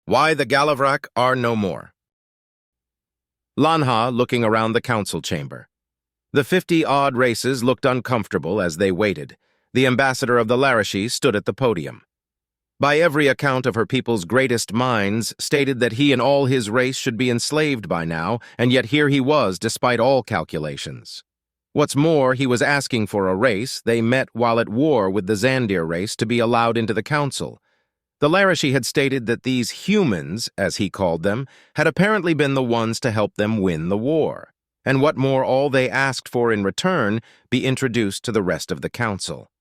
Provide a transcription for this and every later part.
Why the Galavrck are no more. Lanha looking around the council chamber. The 50-odd races looked uncomfortable as they waited. The ambassador of the Narration stood at the podium. By every account of her people's greatest minds, stated that he and all his race should be enslaved by now, and yet here he was despite all calculations. What's more, he was asking for a race they met while at war with the Zandir race to be allowed into the council. The Narration had stated that these humans, as he called them, had apparently been the ones to help them win the war, and what more, all they asked for in return be introduced to the rest of the council.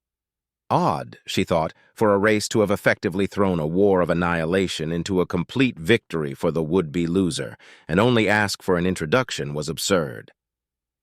Odd, she thought, for a race to have effectively thrown a war of annihilation into a complete victory for the would-be loser, and only ask for an introduction was absurd.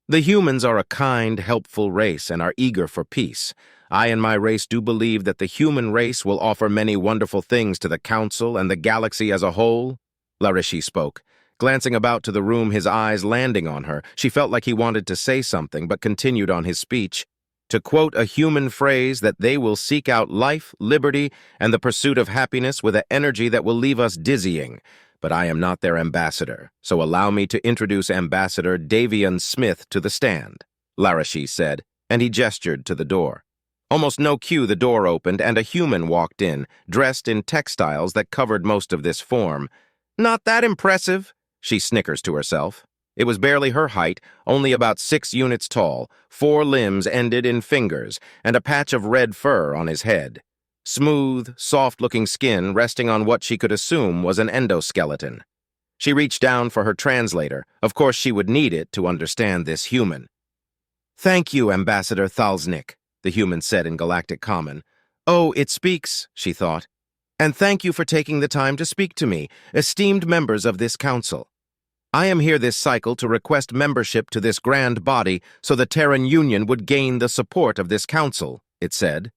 The humans are a kind, helpful race and are eager for peace. I and my race do believe that the human race will offer many wonderful things to the council and the galaxy as a whole. Narration spoke. Glancing about to the room, his eyes landing on her, she felt like he wanted to say something but continued on his speech. To quote a human phrase, that they will seek out life, liberty, and the pursuit of happiness with an energy that will leave us dizzying. But I am not their ambassador, so allow me to introduce Ambassador Davian Smith to the stand, Narration said, and he gestured to the door. Almost no cue, the door opened, and a human walked in, dressed in textiles that covered most of this form. Not that impressive, she snickers to herself. It was barely her height, only about 6 units tall, 4 limbs ended in fingers, and a patch of red fur on his head. Smooth, soft-looking skin resting on what she could assume was an endoskeleton. She reached down for her translator. Of course, she would need it to understand this human. "Thank you, Ambassador Thalsnik," the human said in Galactic Common. "Oh, it speaks," she thought. "And thank you for taking the time to speak to me, esteemed members of this council. I am here this cycle to request membership to this grand body so the Terran Union would gain the support of this council," it said.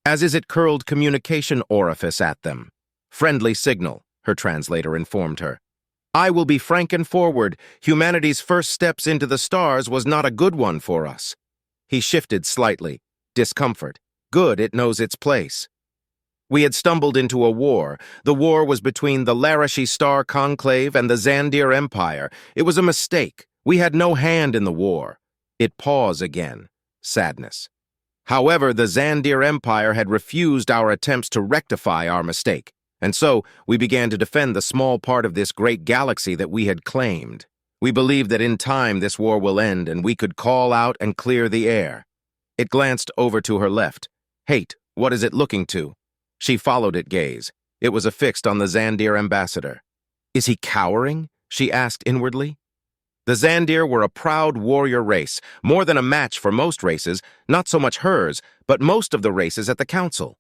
As is it curled communication orifice at them. "Friendly signal," her translator informed her. "I will be frank and forward. Humanity's first steps into the stars was not a good one for us." He shifted slightly. Discomfort. Good, it knows its place. "We had stumbled into a war. The war was between the Narration Star Conclave and the Zandir Empire. It was a mistake. We had no hand in the war." It paused again. Sadness. "However, the Zandir Empire had refused our attempts to rectify our mistake, and so we began to defend the small part of this great galaxy that we had claimed. We believe that in time this war will end and we could call out and clear the air." It glanced over to her left. "Hate, what is it looking to?" She followed it gaze. It was affixed on the Zandir ambassador. "Is he cowering?" she asked inwardly. The Zandir were a proud warrior race, more than a match for most races, not so much hers, but most of the races at the council.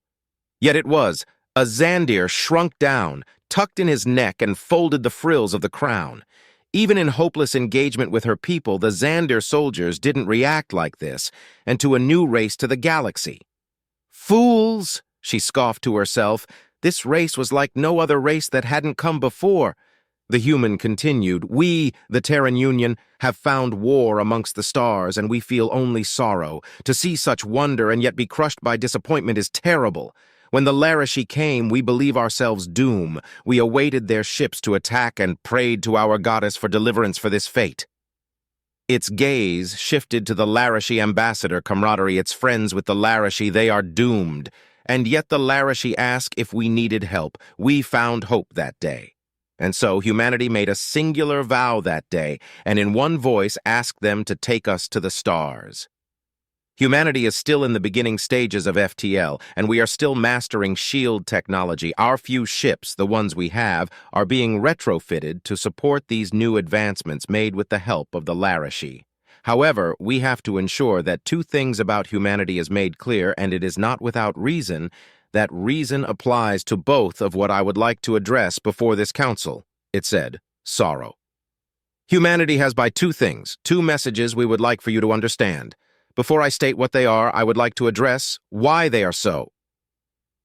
Yet it was. A Zandir shrunk down, tucked in his neck and folded the frills of the crown. Even in hopeless engagement with her people, the Zandir soldiers didn't react like this, and to a new race to the galaxy. "Fools!" she scoffed to herself. This race was like no other race that hadn't come before. The human continued, "We, the Terran Union, have found war amongst the stars, and we feel only sorrow. To see such wonder and yet be crushed by disappointment is terrible. When the Narration came, we believe ourselves doom. We awaited their ships to attack and prayed to our goddess for deliverance for this fate." Its gaze shifted to the Narration ambassador camaraderie. Its friends with the Narration, they are doomed. And yet the Narration asked if we needed help. We found hope that day. And so humanity made a singular vow that day, and in one voice asked them to take us to the stars. Humanity is still in the beginning stages of FTL, and we are still mastering shield technology. Our few ships, the ones we have, are being retrofitted to support these new advancements made with the help of the Narration. However, we have to ensure that 2 things about humanity is made clear, and it is not without reason. That reason applies to both of what I would like to address before this council, it said. Sorrow. Humanity has by 2 things, 2 messages we would like for you to understand. Before I state what they are, I would like to address why they are so.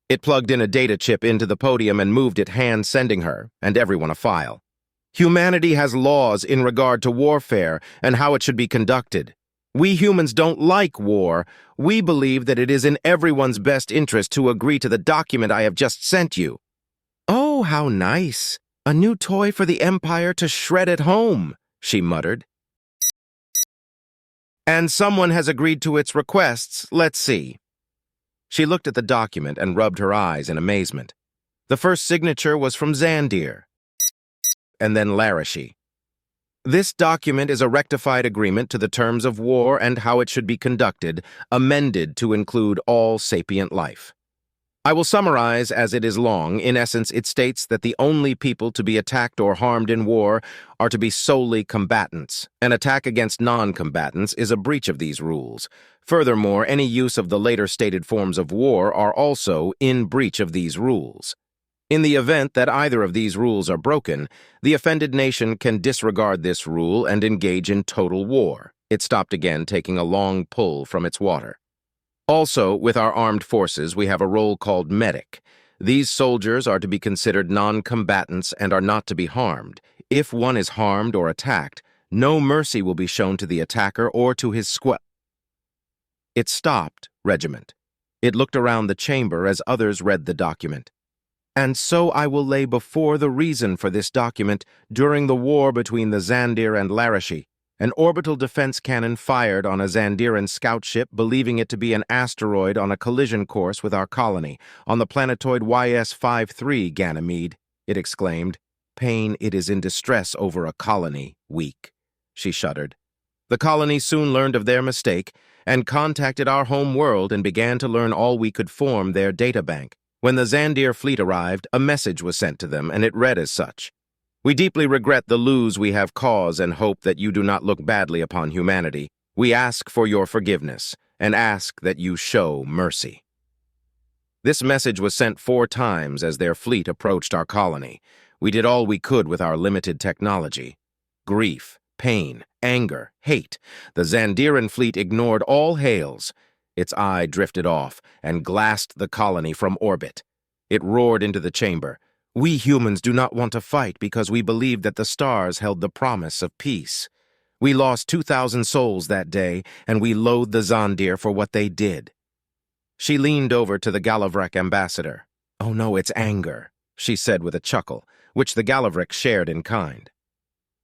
It plugged in a data chip into the podium and moved it, hand sending her, and everyone a file. Humanity has laws in regard to warfare and how it should be conducted. We humans don't like war. We believe that it is in everyone's best interest to agree to the document I have just sent you." "Oh, how nice," A new toy for the Empire to shred at home, she muttered. And someone has agreed to its requests. Let's see. She looked at the document and rubbed her eyes in amazement. The first signature was from Zandir, and then Larashi. This document is a rectified agreement to the terms of war and how it should be conducted, amended to include all sapient life. I will summarize as it is long. In essence, it states that the only people to be attacked or harmed in war are to be solely combatants. An attack against non-combatants is a breach of these rules. Furthermore, any use of the later stated forms of war are also in breach of these rules. In the event that either of these rules are broken, the offended nation can disregard this rule and engage in total war. It stopped again, taking a long pull from its water. Also, with our armed forces, we have a role called medic. These soldiers are to be considered non-combatants and are not to be harmed. If one is harmed or attacked, no mercy will be shown to the attacker or to his squad. It stopped, regiment. It looked around the chamber as others read the document. And so I will lay before the reason for this document. During the war between the Zandir and Larashi, an orbital defense cannon fired on a Zandiran scout ship, believing it to be an asteroid on a collision course with our colony, on the planetoid YS-53, Ganymede, it exclaimed. Pain, it is in distress over a colony, weak. She shuddered. The colony soon learned of their mistake and contacted our home world and began to learn all we could form their databank. When the Zandir fleet arrived, a message was sent to them, and it read as such. We deeply regret the lose we have caused and hope that you do not look badly upon humanity. We ask for your forgiveness and ask that you show mercy. This message was sent 4 times as their fleet approached our colony. We did all we could with our limited technology. Grief, pain, anger, hate. The Zandiran fleet ignored all hails. Its eye drifted off and glassed the colony from orbit. It roared into the chamber. We humans do not want to fight because we believe that the stars held the promise of peace. We lost 2,000 souls that day, and we loathe the Zandir for what they did. She leaned over to the Galavrck ambassador. Oh no, it's anger, she said with a chuckle, which the Galavrck shared in kind.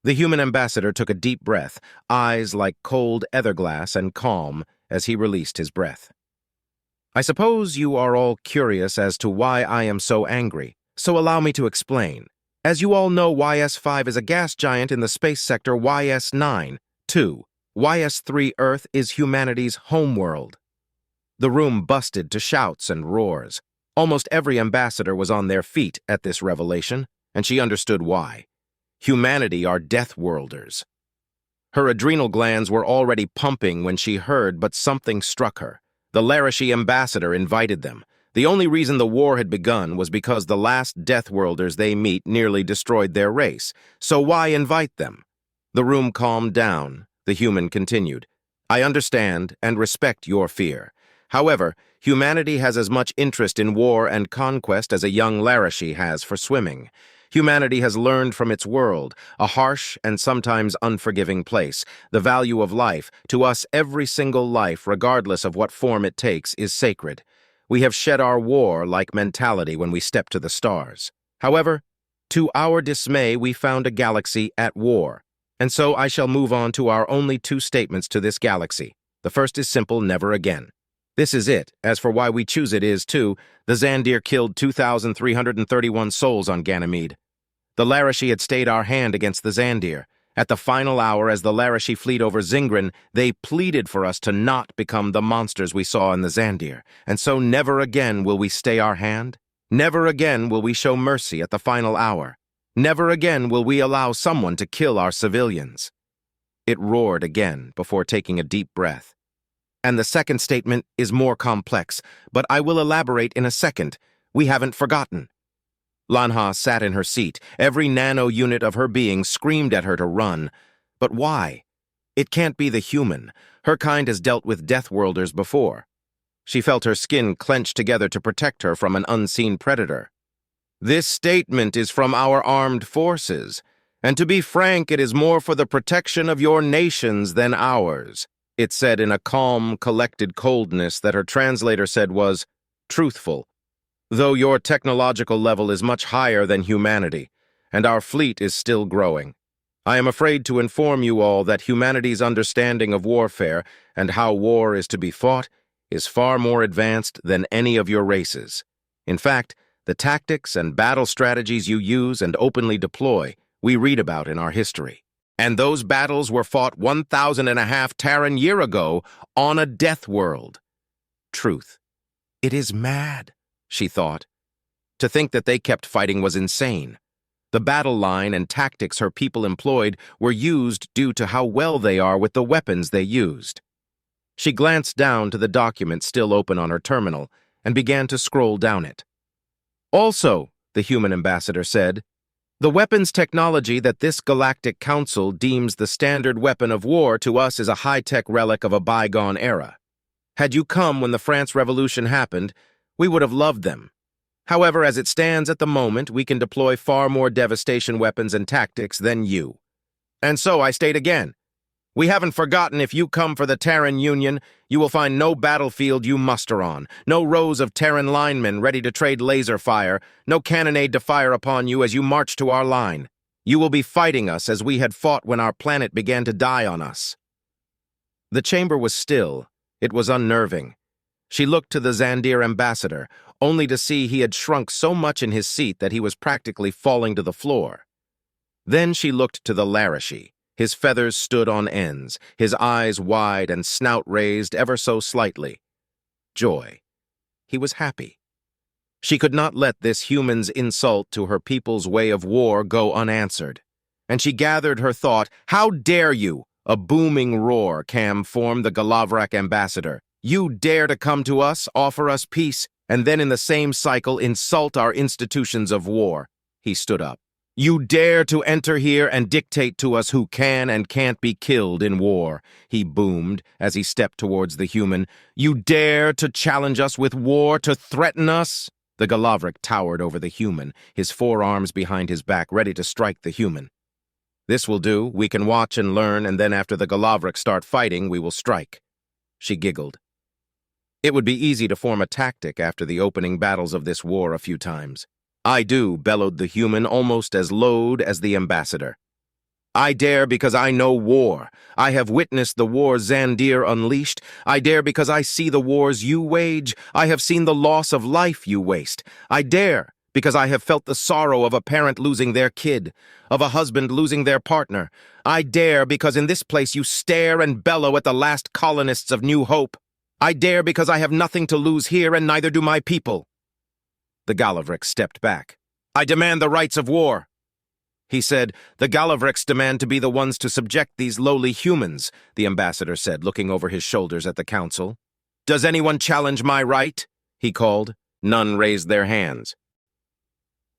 The human ambassador took a deep breath, eyes like cold etherglass and calm as he released his breath. I suppose you are all curious as to why I am so angry. So allow me to explain. As you all know, YS-5 is a gas giant in the space sector YS-9. 2. YS-3 Earth is humanity's homeworld. The room busted to shouts and roars. Almost every ambassador was on their feet at this revelation, and she understood why. Humanity are death-worlders. Her adrenal glands were already pumping when she heard, but something struck her. The Larashi ambassador invited them. The only reason the war had begun was because the last Deathworlders they meet nearly destroyed their race. So why invite them? The room calmed down. The human continued. I understand and respect your fear. However, humanity has as much interest in war and conquest as a young Larashi has for swimming. Humanity has learned from its world, a harsh and sometimes unforgiving place. The value of life, to us every single life, regardless of what form it takes, is sacred. We have shed our war-like mentality when we step to the stars. However, to our dismay, we found a galaxy at war. And so I shall move on to our only 2 statements to this galaxy. The first is simple, never again. This is it. As for why we choose it is, too, the Zandir killed 2,331 souls on Ganymede. The Larashi had stayed our hand against the Zandir. At the final hour, as the Larashi fleet over Zingran, they pleaded for us to not become the monsters we saw in the Zandir. And so never again will we stay our hand. Never again will we show mercy at the final hour. Never again will we allow someone to kill our civilians. It roared again before taking a deep breath. And the second statement is more complex, but I will elaborate in a second. We haven't forgotten. Lanha sat in her seat. Every nano-unit of her being screamed at her to run. But why? It can't be the human. Her kind has dealt with Deathworlders before. She felt her skin clench together to protect her from an unseen predator. This statement is from our armed forces, and to be frank, it is more for the protection of your nations than ours. It said in a calm, collected coldness that her translator said was truthful. Though your technological level is much higher than humanity, and our fleet is still growing. I am afraid to inform you all that humanity's understanding of warfare and how war is to be fought is far more advanced than any of your races. In fact, the tactics and battle strategies you use and openly deploy, we read about in our history. And those battles were fought 1,500 Terran years ago on a death world. Truth. It is mad, she thought. To think that they kept fighting was insane. The battle line and tactics her people employed were used due to how well they are with the weapons they used. She glanced down to the document still open on her terminal and began to scroll down it. Also, the human ambassador said, the weapons technology that this galactic council deems the standard weapon of war to us is a high-tech relic of a bygone era. Had you come when the France Revolution happened, we would have loved them. However, as it stands at the moment, we can deploy far more devastation weapons and tactics than you. And so I state again, we haven't forgotten if you come for the Terran Union, you will find no battlefield you muster on, no rows of Terran linemen ready to trade laser fire, no cannonade to fire upon you as you march to our line. You will be fighting us as we had fought when our planet began to die on us. The chamber was still. It was unnerving. She looked to the Zandir ambassador, only to see he had shrunk so much in his seat that he was practically falling to the floor. Then she looked to the Larashi. His feathers stood on ends, his eyes wide and snout raised ever so slightly. Joy. He was happy. She could not let this human's insult to her people's way of war go unanswered. And she gathered her thought, how dare you? A booming roar formed the Galavrck ambassador. You dare to come to us, offer us peace, and then in the same cycle insult our institutions of war. He stood up. You dare to enter here and dictate to us who can and can't be killed in war, he boomed as he stepped towards the human. You dare to challenge us with war, to threaten us? The Galavrck towered over the human, his forearms behind his back, ready to strike the human. This will do. We can watch and learn, and then after the Galavrck start fighting, we will strike. She giggled. It would be easy to form a tactic after the opening battles of this war a few times. I do, bellowed the human, almost as loud as the ambassador. I dare because I know war. I have witnessed the war Zandir unleashed. I dare because I see the wars you wage. I have seen the loss of life you waste. I dare because I have felt the sorrow of a parent losing their kid, of a husband losing their partner. I dare because in this place you stare and bellow at the last colonists of New Hope. I dare because I have nothing to lose here and neither do my people. The Galavrck stepped back. I demand the rights of war. He said, the Galavricks demand to be the ones to subject these lowly humans, the ambassador said, looking over his shoulders at the council. Does anyone challenge my right? He called. None raised their hands.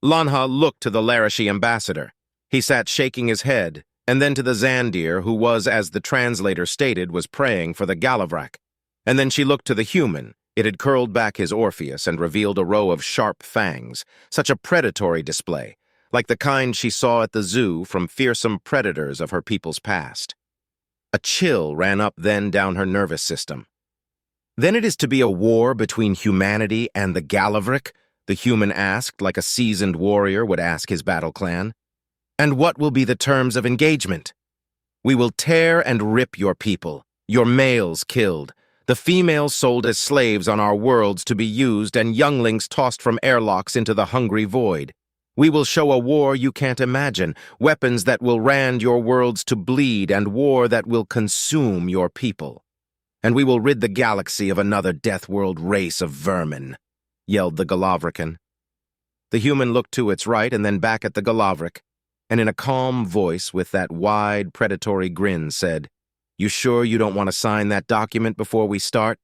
Lanha looked to the Larashi ambassador. He sat shaking his head, and then to the Zandir, who was, as the translator stated, was praying for the Galavrck. And then she looked to the human. It had curled back his Orpheus and revealed a row of sharp fangs, such a predatory display, like the kind she saw at the zoo from fearsome predators of her people's past. A chill ran up then down her nervous system. Then it is to be a war between humanity and the Galavrck? The human asked, like a seasoned warrior would ask his battle clan. And what will be the terms of engagement? We will tear and rip your people, your males killed, the females sold as slaves on our worlds to be used and younglings tossed from airlocks into the hungry void. We will show a war you can't imagine, weapons that will rend your worlds to bleed and war that will consume your people. And we will rid the galaxy of another death world race of vermin, yelled the Galavrican. The human looked to its right and then back at the Galavrck, and in a calm voice with that wide, predatory grin said, You sure you don't want to sign that document before we start?